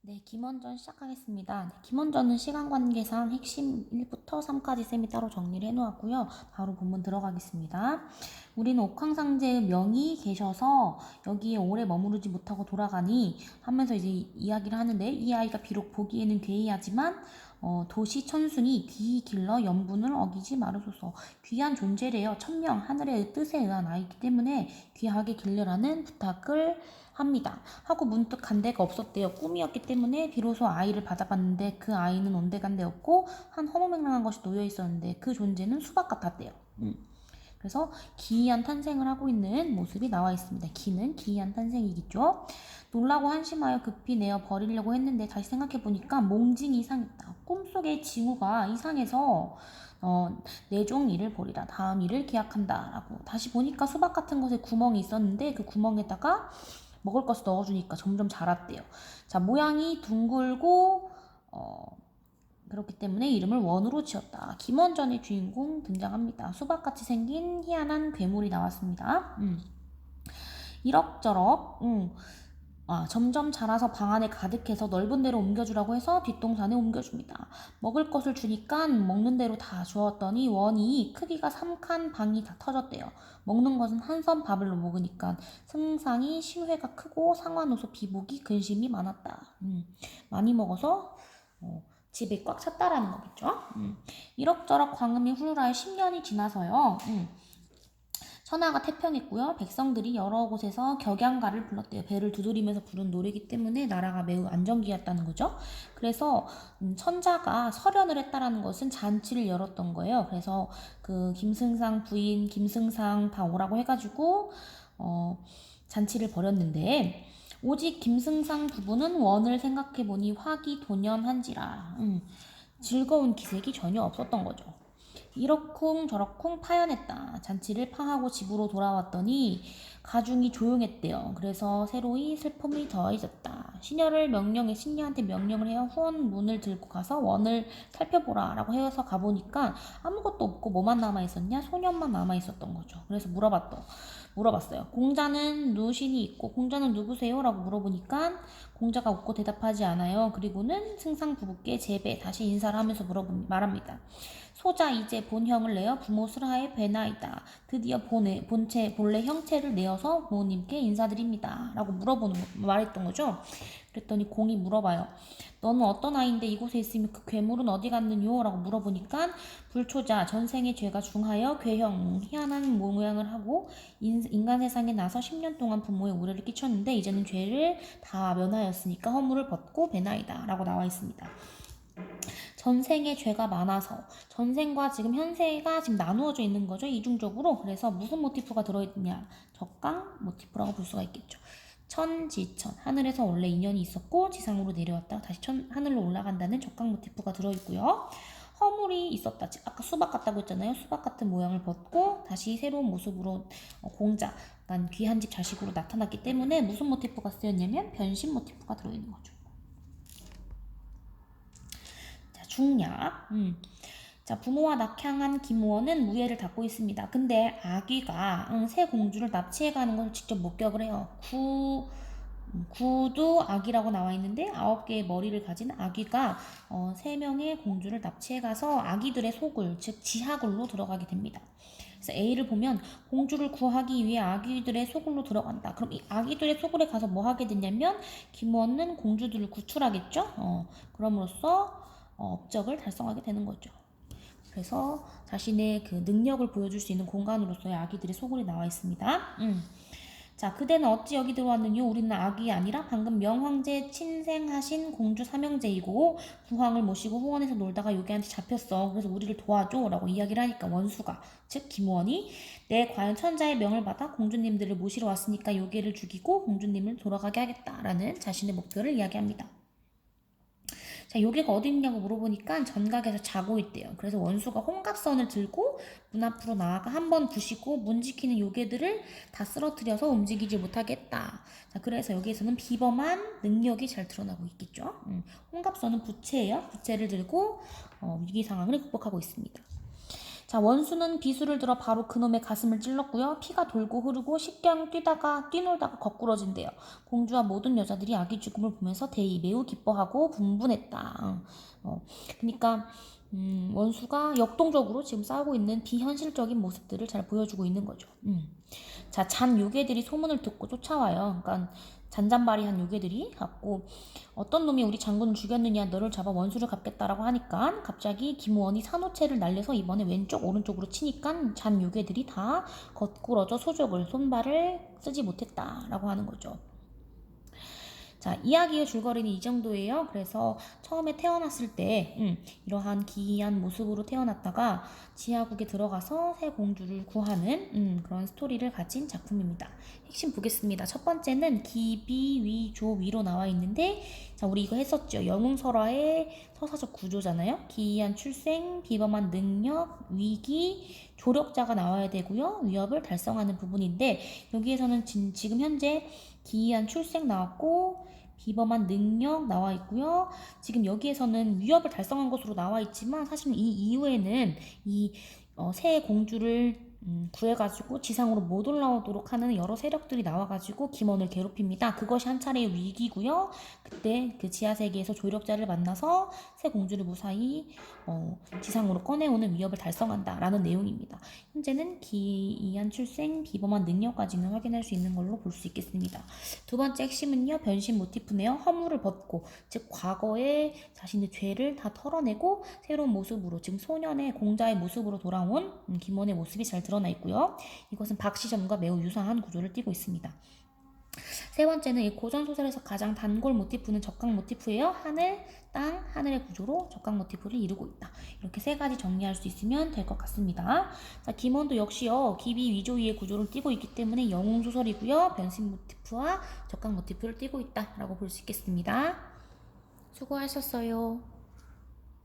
네, 김원전 시작하겠습니다. 네, 김원전은 시간 관계상 핵심 1부터 3까지 쌤이 따로 정리를 해놓았고요. 바로 본문 들어가겠습니다. 우리는 옥황상제의 명이 계셔서 여기에 오래 머무르지 못하고 돌아가니 하면서 이제 이야기를 하는데, 이 아이가 비록 보기에는 괴이하지만 도시 천순이 귀히 길러 연분을 어기지 말으소서. 귀한 존재래요. 천명 하늘의 뜻에 의한 아이기 때문에 귀하게 길러라는 부탁을 합니다. 하고 문득 간 데가 없었대요. 꿈이었기 때문에 비로소 아이를 받아봤는데 그 아이는 온데간데없고 한 허무맹랑한 것이 놓여 있었는데 그 존재는 수박 같았대요. 그래서 기이한 탄생을 하고 있는 모습이 나와 있습니다. 기는 기이한 탄생이겠죠. 놀라고 한심하여 급히 내어 버리려고 했는데 다시 생각해보니까 몽징이 이상했다. 꿈속의 징후가 이상해서 내 종 일을 보리라. 다음 일을 기약한다. 라고 다시 보니까 수박 같은 것에 구멍이 있었는데 그 구멍에다가 먹을 것을 넣어주니까 점점 자랐대요. 자, 모양이 둥글고 그렇기 때문에 이름을 원으로 지었다. 김원전의 주인공 등장합니다. 수박같이 생긴 희한한 괴물이 나왔습니다. 이럭저럭 점점 자라서 방 안에 가득해서 넓은 데로 옮겨주라고 해서 뒷동산에 옮겨줍니다. 먹을 것을 주니까 먹는 대로 다 주었더니 원이 크기가 3칸 방이 다 터졌대요. 먹는 것은 한 선 밥을 먹으니까 승상이 신회가 크고 상관호소 비복이 근심이 많았다. 많이 먹어서 집에 꽉 찼다라는 거겠죠. 이럭저럭 광음이 후루라에 10년이 지나서요. 천하가 태평했고요. 백성들이 여러 곳에서 격양가를 불렀대요. 배를 두드리면서 부른 노래이기 때문에 나라가 매우 안정기였다는 거죠. 그래서 천자가 설현을 했다라는 것은 잔치를 열었던 거예요. 그래서 그 김승상 부인 김승상 다 오라고 해가지고 잔치를 벌였는데 오직 김승상 부부는 원을 생각해보니 화기도년한지라 즐거운 기색이 전혀 없었던 거죠. 이러쿵 저러쿵 파연했다. 잔치를 파하고 집으로 돌아왔더니 가중이 조용했대요. 그래서 새로이 슬픔이 더해졌다. 신녀한테 명령을 해요. 후원 문을 들고 가서 원을 살펴보라 라고 해서 가보니까 아무것도 없고 뭐만 남아있었냐? 소년만 남아있었던 거죠. 그래서 물어봤어요. 공자는 누신이 있고 공자는 누구세요? 라고 물어보니까 공자가 웃고 대답하지 않아요. 그리고는 승상 부부께 제배 다시 인사를 하면서 말합니다. 소자 이제 본형을 내어 부모 슬하에 뵈나이다. 드디어 본래 형체를 내어서 부모님께 인사드립니다. 라고 말했던 거죠. 그랬더니 공이 물어봐요. 너는 어떤 아이인데 이곳에 있으면 그 괴물은 어디 갔느뇨? 라고 물어보니까 불초자 전생의 죄가 중하여 괴형 희한한 모양을 하고 인간 세상에 나서 10년 동안 부모의 우려를 끼쳤는데 이제는 죄를 다 면하였으니까 허물을 벗고 배나이다 라고 나와 있습니다. 전생에 죄가 많아서 전생과 지금 현세가 지금 나누어져 있는 거죠. 이중적으로. 그래서 무슨 모티프가 들어있냐? 적강 모티프라고 볼 수가 있겠죠. 천지천 하늘에서 원래 인연이 있었고 지상으로 내려왔다가 다시 하늘로 올라간다는 적강 모티프가 들어있고요. 허물이 있었다. 아까 수박 같다고 했잖아요. 수박 같은 모양을 벗고 다시 새로운 모습으로 공자, 난 귀한 집 자식으로 나타났기 때문에 무슨 모티프가 쓰였냐면 변신 모티프가 들어있는 거죠. 중략. 자, 부모와 낙향한 김우원은 무예를 닫고 있습니다. 근데 아귀가 새 공주를 납치해가는 것을 직접 목격을 해요. 구도 아기라고 나와 있는데 9개의 머리를 가진 아귀가 3명의 공주를 납치해가서 아기들의 소굴, 즉 지하굴로 들어가게 됩니다. 그래서 A를 보면 공주를 구하기 위해 아기들의 소굴로 들어간다. 그럼 이 아기들의 소굴에 가서 뭐 하게 되냐면 김우원은 공주들을 구출하겠죠. 그럼으로써 업적을 달성하게 되는 거죠. 그래서 자신의 그 능력을 보여줄 수 있는 공간으로서의 아기들의 소굴이 나와 있습니다. 자, 그대는 어찌 여기 들어왔느뇨? 우리는 아기 아니라 방금 명황제 친생하신 공주 삼형제이고 부황을 모시고 후원에서 놀다가 요괴한테 잡혔어. 그래서 우리를 도와줘 라고 이야기를 하니까 원수가, 즉 김우원이 내 과연 천자의 명을 받아 공주님들을 모시러 왔으니까 요괴를 죽이고 공주님을 돌아가게 하겠다라는 자신의 목표를 이야기합니다. 자, 요괴가 어디 있냐고 물어보니까 전각에서 자고 있대요. 그래서 원수가 홍갑선을 들고 문 앞으로 나아가 한 번 부시고 문 지키는 요괴들을 다 쓰러뜨려서 움직이지 못하게 했다. 자, 그래서 여기에서는 비범한 능력이 잘 드러나고 있겠죠. 홍갑선은 부채예요. 부채를 들고 위기 상황을 극복하고 있습니다. 자, 원수는 비수를 들어 바로 그놈의 가슴을 찔렀고요. 피가 돌고 흐르고 십경 뛰놀다가 거꾸러진대요. 공주와 모든 여자들이 아기 죽음을 보면서 대이 매우 기뻐하고 분분했다. 그러니까 원수가 역동적으로 지금 싸우고 있는 비현실적인 모습들을 잘 보여주고 있는 거죠. 자, 잔 요괴들이 소문을 듣고 쫓아와요. 그러니까 잔잔바리한 요괴들이 갖고 어떤 놈이 우리 장군을 죽였느냐, 너를 잡아 원수를 갚겠다라고 하니까 갑자기 김우원이 산호채를 날려서 이번에 왼쪽 오른쪽으로 치니까 잔 요괴들이 다 거꾸러져 손발을 쓰지 못했다라고 하는 거죠. 자, 이야기의 줄거리는 이 정도예요. 그래서 처음에 태어났을 때 이러한 기이한 모습으로 태어났다가 지하국에 들어가서 새 공주를 구하는 그런 스토리를 가진 작품입니다. 핵심 보겠습니다. 첫 번째는 기비, 위, 조, 위로 나와 있는데, 자, 우리 이거 했었죠. 영웅설화의 서사적 구조잖아요. 기이한 출생, 비범한 능력, 위기, 조력자가 나와야 되고요. 위협을 달성하는 부분인데, 여기에서는 지금 현재 기이한 출생 나왔고 비범한 능력 나와 있고요. 지금 여기에서는 위협을 달성한 것으로 나와 있지만 사실 이 이후에는 이 새 공주를 구해가지고 지상으로 못 올라오도록 하는 여러 세력들이 나와가지고 김원을 괴롭힙니다. 그것이 한 차례의 위기고요. 그때 그 지하세계에서 조력자를 만나서 새 공주를 무사히 지상으로 꺼내오는 위협을 달성한다라는 내용입니다. 현재는 기이한 출생, 비범한 능력까지는 확인할 수 있는 걸로 볼 수 있겠습니다. 두 번째 핵심은요, 변신 모티프네요. 허물을 벗고, 즉 과거의 자신의 죄를 다 털어내고 새로운 모습으로, 지금 소년의 공자의 모습으로 돌아온 김원의 모습이 잘 드러나 있고요. 이것은 박시점과 매우 유사한 구조를 띠고 있습니다. 세 번째는 이 고전 소설에서 가장 단골 모티프는 적각 모티프예요. 하늘, 땅, 하늘의 구조로 적각 모티프를 이루고 있다. 이렇게 세 가지 정리할 수 있으면 될 것 같습니다. 자, 김원도 역시요, 기비 위조위의 구조를 띠고 있기 때문에 영웅 소설이고요. 변신 모티프와 적각 모티프를 띠고 있다라고 볼 수 있겠습니다. 수고하셨어요.